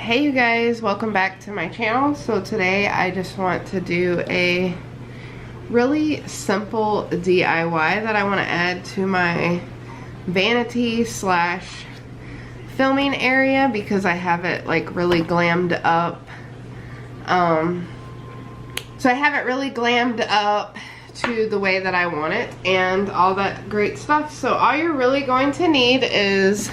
Hey you guys, welcome back to my channel. So today I just want to do a really simple DIY that I want to add to my vanity slash filming area because I have it like really glammed up. So I have it really glammed up to the way that I want it and all that great stuff. So all you're really going to need is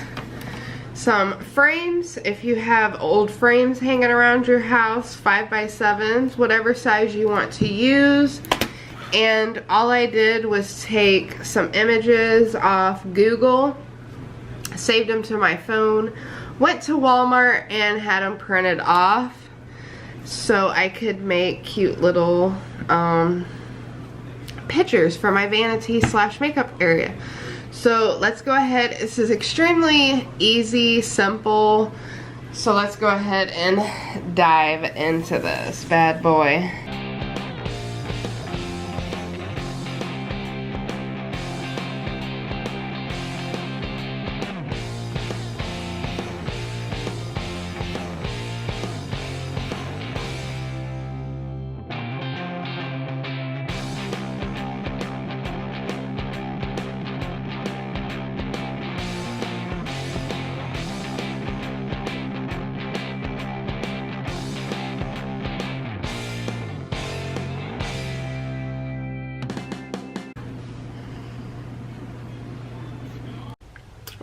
some frames. If you have old frames hanging around your house, 5x7s, whatever size you want to use. And all I did was take some images off Google, saved them to my phone, went to Walmart and had them printed off so I could make cute little pictures for my vanity slash makeup area. So let's go ahead. This is extremely easy, simple. So let's go ahead and dive into this bad boy.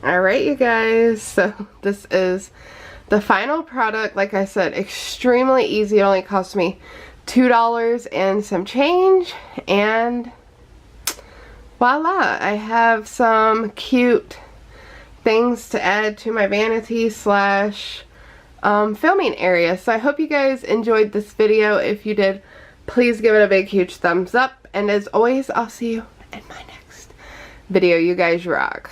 Alright you guys, so this is the final product. Like I said, extremely easy. It only cost me $2 and some change, and voila, I have some cute things to add to my vanity slash filming area. So I hope you guys enjoyed this video. If you did, please give it a big huge thumbs up, and as always, I'll see you in my next video. You guys rock.